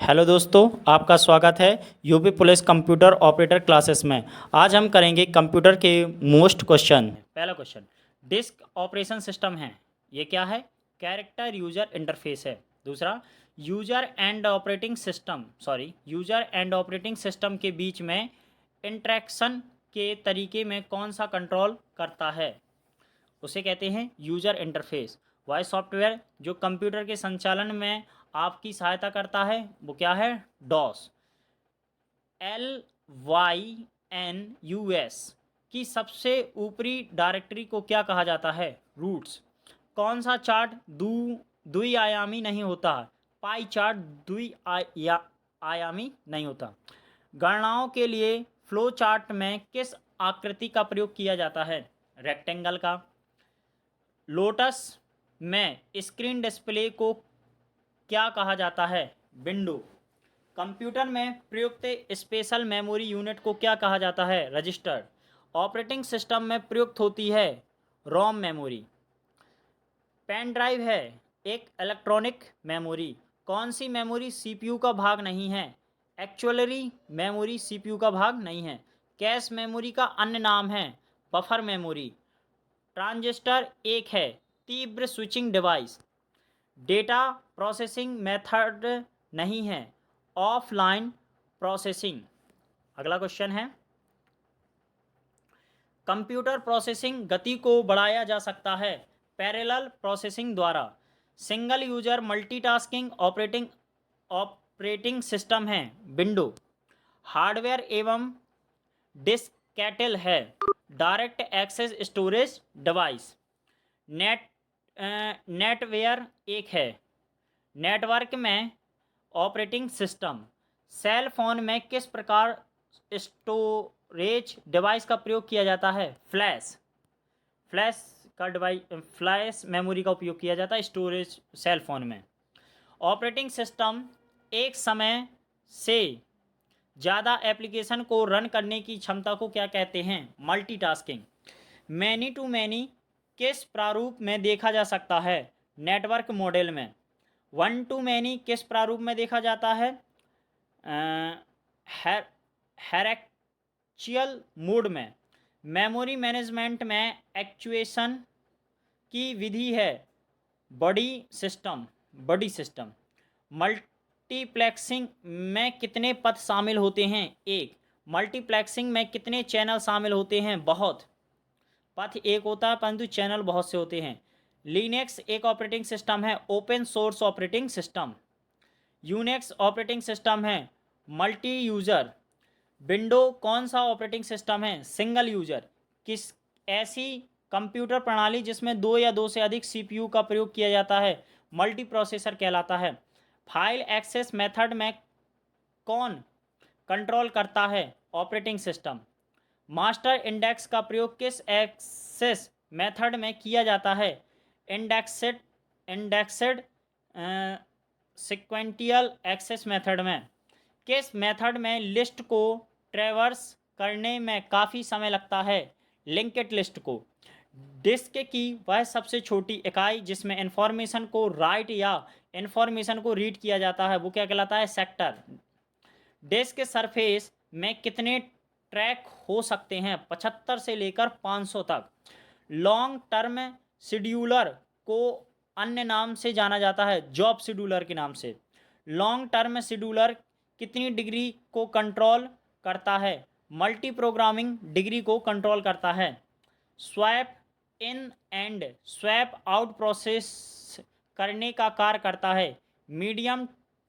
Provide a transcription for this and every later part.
Hello दोस्तों, आपका स्वागत है UP police computer operator classes में। आज हम करेंगे कंप्यूटर के मोस्ट क्वेश्चन। पहला क्वेश्चन, डिस्क ऑपरेशन सिस्टम है, ये क्या है? कैरेक्टर यूजर इंटरफेस है। दूसरा, यूजर एंड ऑपरेटिंग सिस्टम के बीच में इंटरेक्शन के तरीके में कौन सा कंट्रोल करता है, उसे कहते हैं यूजर इंटरफेस। वह सॉफ्टवेयर जो कंप्यूटर के संचालन में आपकी सहायता करता है वो क्या है? डॉस। LYNUS की सबसे ऊपरी डायरेक्टरी को क्या कहा जाता है? रूट्स। कौन सा चार्ट द्विआयामी नहीं होता? पाई चार्ट आयामी नहीं होता। गणनाओं के लिए फ्लो चार्ट में किस आकृति का प्रयोग किया जाता है? रेक्टेंगल का। लोटस में स्क्रीन डिस्प्ले को क्या कहा जाता है? विंडो। कंप्यूटर में प्रयुक्त स्पेशल मेमोरी यूनिट को क्या कहा जाता है? रजिस्टर। ऑपरेटिंग सिस्टम में प्रयुक्त होती है रोम मेमोरी। पेन ड्राइव है एक इलेक्ट्रॉनिक मेमोरी। कौन सी मेमोरी सीपीयू का भाग नहीं है? एक्चुअलरी मेमोरी सीपीयू का भाग नहीं है। कैश मेमोरी का अन्य नाम है बफर मेमोरी। ट्रांजिस्टर एक है तीव्र switching device. Data processing method नहीं है, ऑफलाइन प्रोसेसिंग। अगला क्वेश्चन है, कंप्यूटर प्रोसेसिंग गति को बढ़ाया जा सकता है पैरेलल प्रोसेसिंग द्वारा। Single user multitasking operating system है विंडो। हार्डवेयर एवं डिस्केटल है direct access storage device. NetWare एक है नेटवर्क में ऑपरेटिंग सिस्टम। सेल फोन में किस प्रकार स्टोरेज डिवाइस का प्रयोग किया जाता है? फ्लैश मेमोरी का उपयोग किया जाता है स्टोरेज सेल फोन में। ऑपरेटिंग सिस्टम एक समय से ज़्यादा एप्लीकेशन को रन करने की क्षमता को क्या कहते हैं? मल्टीटास्किंग। मैनी टू मैनी किस प्रारूप में देखा जा सकता है? नेटवर्क मॉडल में। वन टू मैनी किस प्रारूप में देखा जाता है? हैरेक्चियल मोड में। मेमोरी मैनेजमेंट में एक्चुएशन की विधि है बड़ी सिस्टम। मल्टीप्लेक्सिंग में कितने पथ शामिल होते हैं? एक। मल्टीप्लेक्सिंग में कितने चैनल शामिल होते हैं? बहुत। पथ एक होता है परंतु चैनल बहुत से होते हैं। लिनक्स एक ऑपरेटिंग सिस्टम है open source operating system. Unix operating system है मल्टी यूजर। विंडो कौन सा ऑपरेटिंग सिस्टम है? Single user. किस ऐसी कंप्यूटर प्रणाली जिसमें दो या दो से अधिक सीपीयू का प्रयोग किया जाता है मल्टी प्रोसेसर कहलाता है। फाइल एक्सेस मेथड में कौन कंट्रोल करता है? Operating system. मास्टर इंडेक्स का प्रयोग किस एक्सेस मेथड में किया जाता है? इंडेक्सेड सिक्वेंटियल एक्सेस मेथड में। किस मेथड में लिस्ट को ट्रैवर्स करने में काफ़ी समय लगता है? लिंक्ड लिस्ट को। डिस्क की वह सबसे छोटी इकाई जिसमें इंफॉर्मेशन को राइट या इंफॉर्मेशन को रीड किया जाता है वो क्या कहलाता है? सेक्टर। डिस्क सरफेस में कितने ट्रैक हो सकते हैं? 75 से लेकर 500 तक। लॉन्ग टर्म शेड्यूलर को अन्य नाम से जाना जाता है जॉब शेड्यूलर के नाम से। लॉन्ग टर्म शेड्यूलर कितनी डिग्री को कंट्रोल करता है? मल्टी प्रोग्रामिंग डिग्री को कंट्रोल करता है। Swap in and swap out process करने का कार्य करता है medium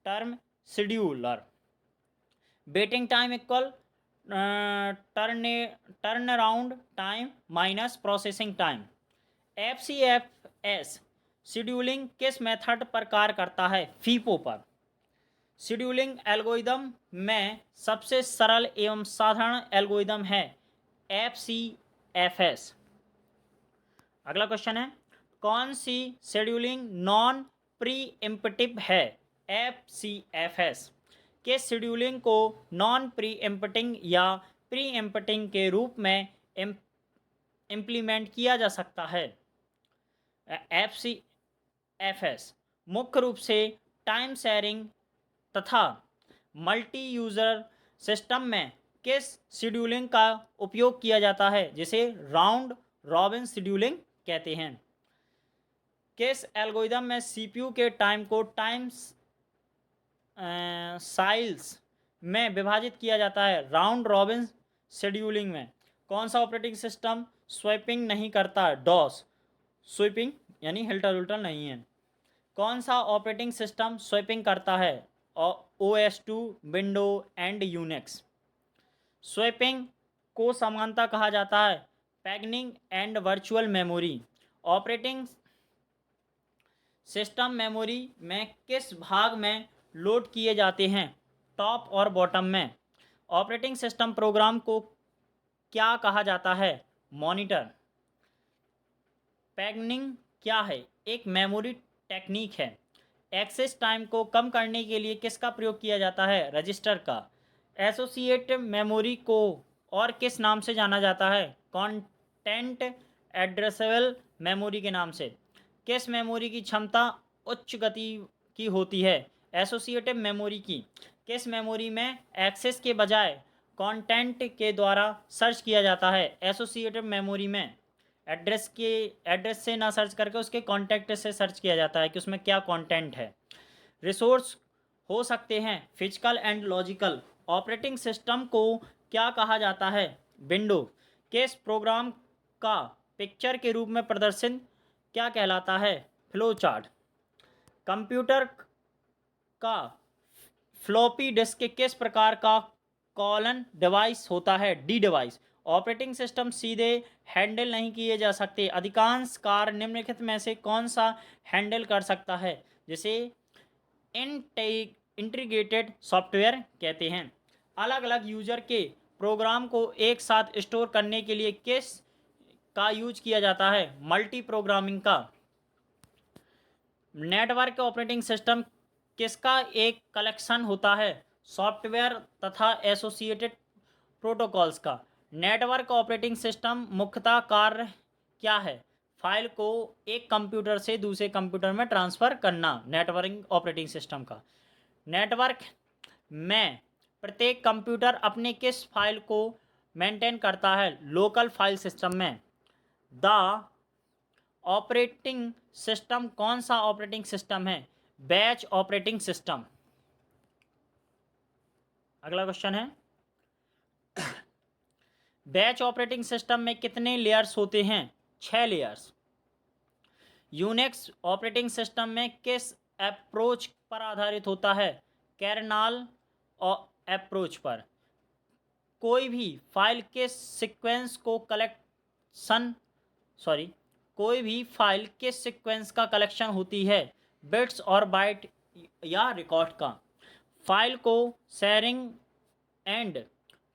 term scheduler. Waiting time equal turn around time minus processing time. FCFS scheduling किस मेथड पर कार्य करता है? फीपो पर। शेड्यूलिंग एल्गोरिदम में सबसे सरल एवं साधारण एल्गोरिदम है FCFS। अगला क्वेश्चन है, कौन सी शेड्यूलिंग नॉन प्री एम्प्टिव है? FCFS के शेड्यूलिंग को नॉन प्री एम्प्टिंग या प्री एम्प्टिंग के रूप में इम्प्लीमेंट किया जा सकता है। FCFS मुख्य रूप से टाइम शेयरिंग तथा मल्टी यूज़र सिस्टम में किस शेड्यूलिंग का उपयोग किया जाता है जिसे राउंड रॉबिन शेड्यूलिंग कहते हैं? किस एल्गोरिदम में सीपीयू के टाइम को टाइम्स साइल्स में विभाजित किया जाता है? राउंड रॉबिन शेड्यूलिंग में कौन सा ऑपरेटिंग सिस्टम स्वीपिंग नहीं करता? डॉस। स्वीपिंग यानी हिल्टल उल्टल नहीं है। कौन सा ऑपरेटिंग सिस्टम स्वीपिंग करता है? OS2, window and Unix. Sweeping को समानता कहा जाता है paging and virtual memory. Operating system memory में किस भाग में लोड किए जाते हैं? टॉप और बॉटम में। ऑपरेटिंग सिस्टम प्रोग्राम को क्या कहा जाता है? मॉनिटर। पैगनिंग क्या है? एक मेमोरी टेक्निक है। एक्सेस टाइम को कम करने के लिए किसका प्रयोग किया जाता है? रजिस्टर का। एसोसिएटिव मेमोरी को और किस नाम से जाना जाता है? कंटेंट एड्रेसेबल मेमोरी के नाम से। किस मेमोरी की क्षमता उच्च गति की होती है? एसोसिएटिव मेमोरी की। किस मेमोरी में एक्सेस के बजाय कंटेंट के द्वारा सर्च किया जाता है? एसोसिएटिव मेमोरी में एड्रेस से ना सर्च करके उसके कॉन्टेक्ट से सर्च किया जाता है कि उसमें क्या कंटेंट है। रिसोर्स हो सकते हैं physical and logical. Operating system को क्या कहा जाता है? विंडो। किस प्रोग्राम का पिक्चर के रूप में प्रदर्शन क्या कहलाता है? Flow chart. कंप्यूटर का फ्लॉपी डिस्क किस प्रकार का कॉलन डिवाइस होता है? D device. ऑपरेटिंग सिस्टम सीधे हैंडल नहीं किए जा सकते। अधिकांश कार्य निम्नलिखित में से कौन सा हैंडल कर सकता है जिसे इंटीग्रेटेड सॉफ्टवेयर कहते हैं? अलग अलग यूजर के प्रोग्राम को एक साथ स्टोर करने के लिए किस का यूज किया जाता है? मल्टी प्रोग्रामिंग का। नेटवर्क ऑपरेटिंग सिस्टम किसका एक कलेक्शन होता है? सॉफ्टवेयर तथा एसोसिएटेड प्रोटोकॉल्स का। नेटवर्क ऑपरेटिंग सिस्टम मुख्यतः कार्य क्या है? फाइल को एक कंप्यूटर से दूसरे कंप्यूटर में ट्रांसफ़र करना नेटवर्किंग ऑपरेटिंग सिस्टम का। नेटवर्क में प्रत्येक कंप्यूटर अपने किस फाइल को मेंटेन करता है? लोकल फाइल सिस्टम में। द ऑपरेटिंग सिस्टम कौन सा ऑपरेटिंग सिस्टम है? Batch operating system. अगला क्वेश्चन है बैच ऑपरेटिंग सिस्टम में कितने लेयर्स होते हैं? 6 लेयर्स। यूनिक्स ऑपरेटिंग सिस्टम में किस अप्रोच पर आधारित होता है? कर्नेल अप्रोच पर। कोई भी फाइल के सीक्वेंस को कोई भी फाइल किस सीक्वेंस का कलेक्शन होती है? बिट्स और बाइट या रिकॉर्ड का। फाइल को शेयरिंग एंड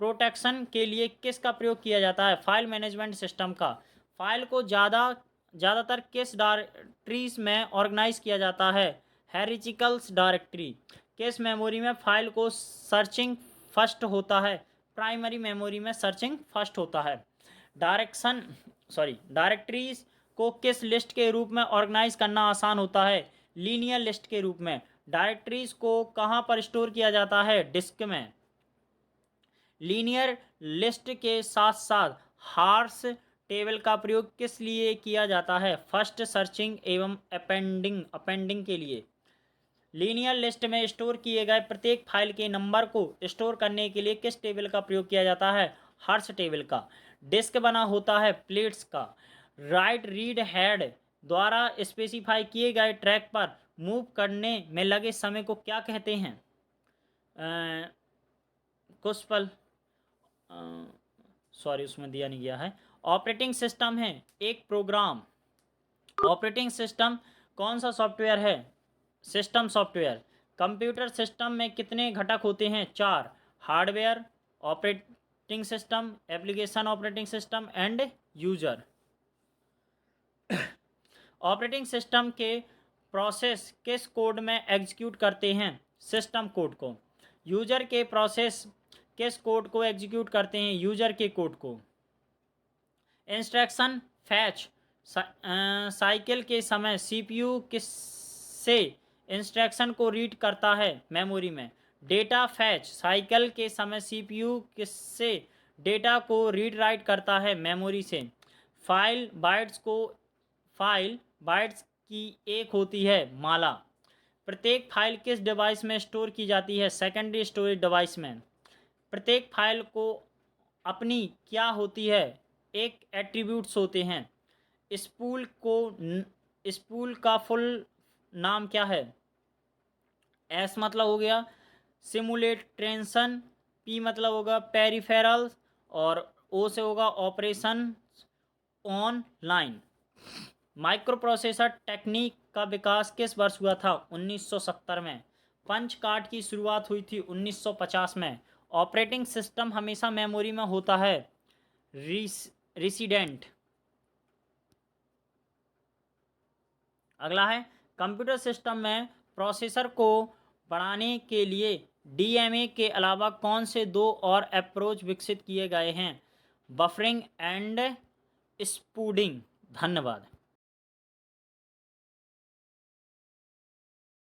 प्रोटेक्शन के लिए किसका प्रयोग किया जाता है? फाइल मैनेजमेंट सिस्टम का। फाइल को ज़्यादातर किस डायरेक्टरीज में ऑर्गेनाइज किया जाता है? हेरिजिकल्स डायरेक्टरी। किस मेमोरी में फाइल को सर्चिंग फर्स्ट होता है? प्राइमरी मेमोरी में सर्चिंग फर्स्ट होता है। डायरेक्टरीज को किस लिस्ट के रूप में ऑर्गेनाइज करना आसान होता है? लीनियर लिस्ट के रूप में। डायरेक्टरीज को कहाँ पर स्टोर किया जाता है? डिस्क में। लीनियर लिस्ट के साथ साथ हार्स टेबल का प्रयोग किस लिए किया जाता है? फर्स्ट सर्चिंग एवं अपेंडिंग के लिए। लीनियर लिस्ट में स्टोर किए गए प्रत्येक फाइल के नंबर को स्टोर करने के लिए किस टेबल का प्रयोग किया जाता है? हर्स टेबल का। डिस्क बना होता है प्लेट्स का। राइट रीड हेड द्वारा स्पेसिफाई किए गए ट्रैक पर मूव करने में लगे समय को क्या कहते हैं? कुछ पल उसमें दिया नहीं गया है। ऑपरेटिंग सिस्टम है एक प्रोग्राम। ऑपरेटिंग सिस्टम कौन सा सॉफ्टवेयर है? System software. कंप्यूटर सिस्टम में कितने घटक होते हैं? 4। Hardware, operating system, application operating system and user. Operating system के प्रोसेस किस कोड में एग्जीक्यूट करते हैं? सिस्टम कोड को। यूजर के प्रोसेस किस कोड को एग्जीक्यूट करते हैं? यूजर के कोड को। इंस्ट्रक्शन फैच साइकिल के समय सीपीयू किससे इंस्ट्रक्शन को रीड करता है? मेमोरी में। डेटा फैच साइकिल के समय सीपीयू किससे डेटा को रीड राइट करता है? मेमोरी से। फाइल बाइट्स की एक होती है माला। प्रत्येक फाइल किस डिवाइस में स्टोर की जाती है? सेकेंडरी स्टोरेज डिवाइस में। प्रत्येक फाइल को अपनी क्या होती है? एक एट्रीब्यूट्स होते हैं। स्पूल का फुल नाम क्या है? एस मतलब हो गया सिमुलेटेशन, पी मतलब होगा पेरिफेरल्स, और ओ से होगा operation online. Micro processor technique का विकास किस वर्ष हुआ था? 1970 में। पंच कार्ड की शुरुआत हुई थी 1950 में। ऑपरेटिंग सिस्टम हमेशा मेमोरी में होता है रेसिडेंट। अगला है कंप्यूटर सिस्टम में प्रोसेसर को बढ़ाने के लिए डीएमए के अलावा कौन से दो और अप्रोच विकसित किए गए हैं? Buffering and spooling. धन्यवाद।